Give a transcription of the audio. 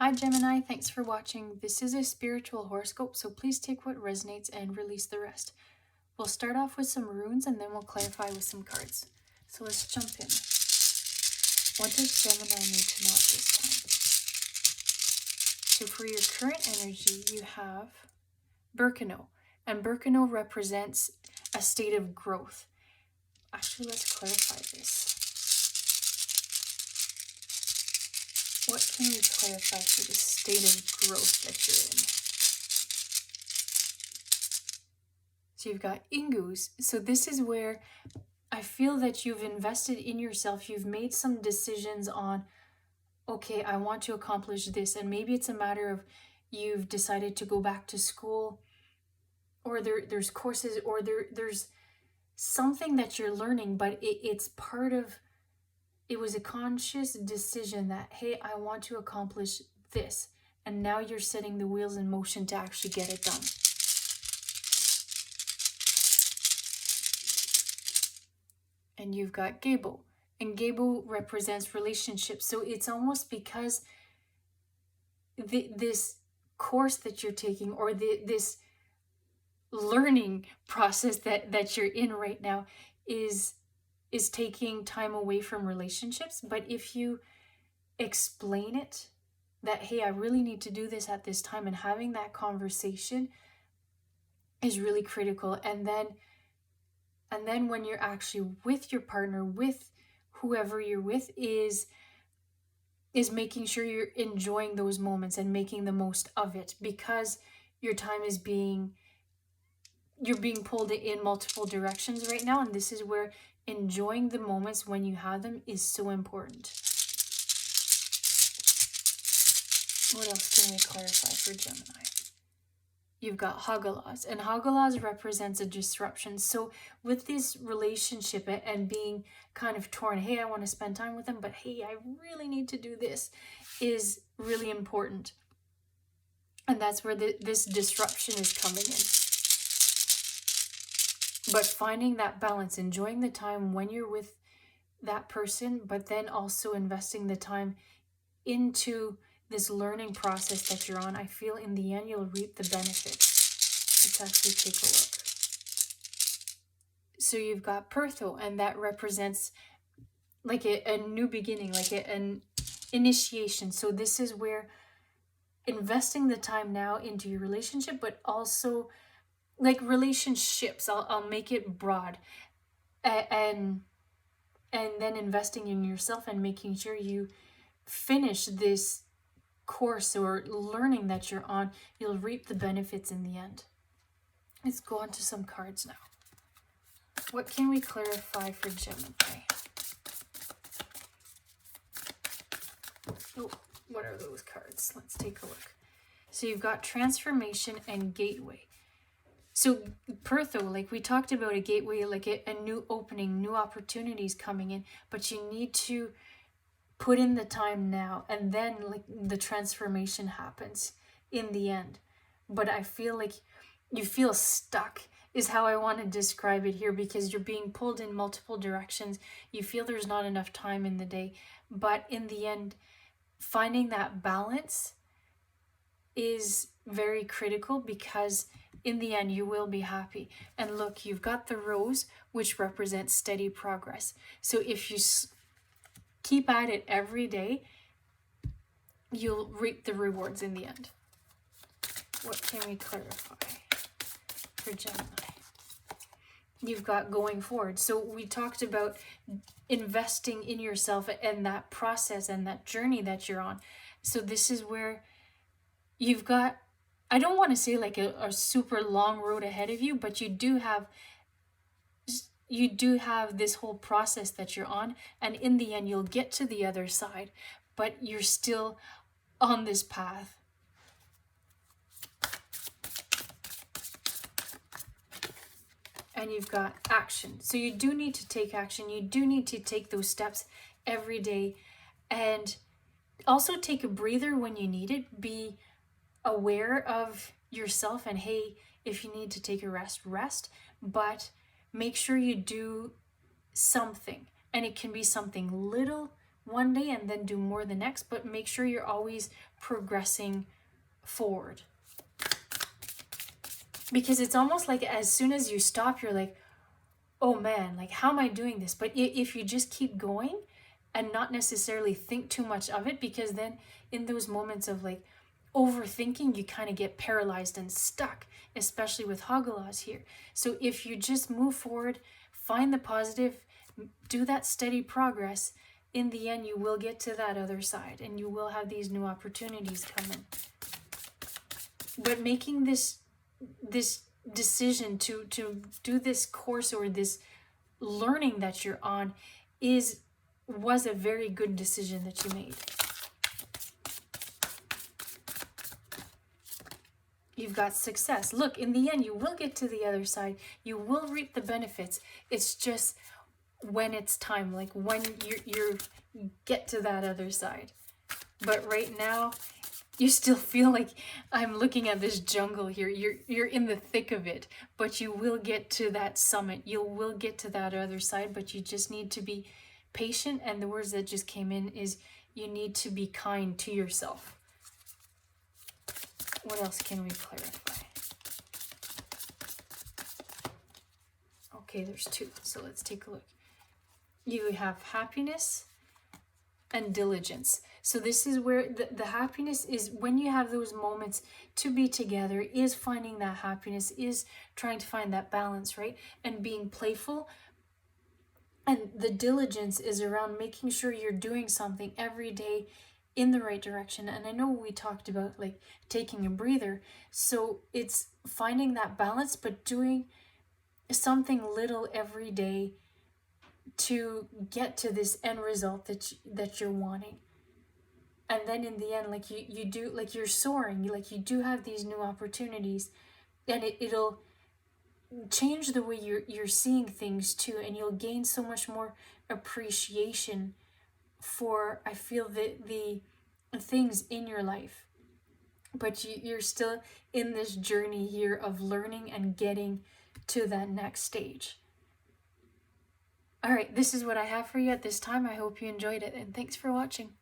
Hi Gemini, thanks for watching. This is a spiritual horoscope, so please take what resonates and release the rest. We'll start off with some runes and then we'll clarify with some cards. So let's jump in. What does Gemini need to know at this time? So for your current energy, you have Birkenau, and Birkenau represents a state of growth. Actually, let's clarify this. What can we clarify for the state of growth that you're in? So you've got Ingus. So this is where I feel that you've invested in yourself. You've made some decisions on, okay, I want to accomplish this. And maybe it's a matter of you've decided to go back to school, or there's courses, or there's something that you're learning, but it's part of, it was a conscious decision that, hey, I want to accomplish this. And now you're setting the wheels in motion to actually get it done. And you've got Gable. And Gable represents relationships. So it's almost because this course that you're taking, or this learning process that you're in right now is taking time away from relationships. But if you explain it, that, hey, I really need to do this at this time, and having that conversation is really critical. And then when you're actually with your partner, with whoever you're with, is making sure you're enjoying those moments and making the most of it, because your time is you're being pulled in multiple directions right now. And this is where enjoying the moments when you have them is so important. What else can we clarify for Gemini? You've got Hagalas, and Hagalas represents a disruption. So with this relationship and being kind of torn, hey, I want to spend time with them, but hey, I really need to do this, is really important. And that's where this disruption is coming in. But finding that balance, enjoying the time when you're with that person, but then also investing the time into this learning process that you're on. I feel in the end you'll reap the benefits. Let's actually take a look. So you've got Pertho, and that represents like a new beginning, like an initiation. So this is where investing the time now into your relationship, but also like relationships, I'll make it broad, and then investing in yourself and making sure you finish this course or learning that you're on. You'll reap the benefits in the end. Let's go on to some cards now. What can we clarify for Gemini? Oh, what are those cards? Let's take a look. So you've got transformation and gateway. So Pertho, like we talked about, a gateway, like a new opening, new opportunities coming in, but you need to put in the time now, and then like the transformation happens in the end. But I feel like you feel stuck is how I want to describe it here, because you're being pulled in multiple directions. You feel there's not enough time in the day, but in the end, finding that balance is very critical, because in the end you will be happy. And look, you've got the rose, which represents steady progress. So if you keep at it every day, you'll reap the rewards in the end. What can we clarify for Gemini? You've got going forward. So we talked about investing in yourself and that process and that journey that you're on. So this is where you've got, I don't want to say like a super long road ahead of you, but you do have this whole process that you're on, and in the end you'll get to the other side, but you're still on this path. And you've got action. So you do need to take action. You do need to take those steps every day, and also take a breather when you need it. Be aware of yourself, and hey, if you need to take a rest, but make sure you do something. And it can be something little one day and then do more the next, but make sure you're always progressing forward. Because it's almost like as soon as you stop, you're like, oh man, like how am I doing this? But if you just keep going and not necessarily think too much of it, because then in those moments of like overthinking, you kind of get paralyzed and stuck, especially with Hagalaz here. So if you just move forward, find the positive, do that steady progress, in the end you will get to that other side and you will have these new opportunities coming. But making this decision to do this course or this learning that you're on was a very good decision that you made. You've got success. Look, in the end, you will get to the other side. You will reap the benefits. It's just when it's time, like when you get to that other side. But right now, you still feel like I'm looking at this jungle here. You're in the thick of it, but you will get to that summit. You will get to that other side, but you just need to be patient. And the words that just came in is you need to be kind to yourself. What else can we clarify? Okay, there's two. So let's take a look. You have happiness and diligence. So this is where the happiness is when you have those moments to be together, is finding that happiness, is trying to find that balance, right? And being playful. And the diligence is around making sure you're doing something every day in the right direction. And I know we talked about like taking a breather. So it's finding that balance, but doing something little every day to get to this end result that you're wanting. And then in the end, like you do, like you're soaring, you do have these new opportunities, and it'll change the way you're seeing things too, and you'll gain so much more appreciation for, I feel, the things in your life. But you're still in this journey here of learning and getting to that next stage. All right, this is what I have for you at this time. I hope you enjoyed it, and thanks for watching.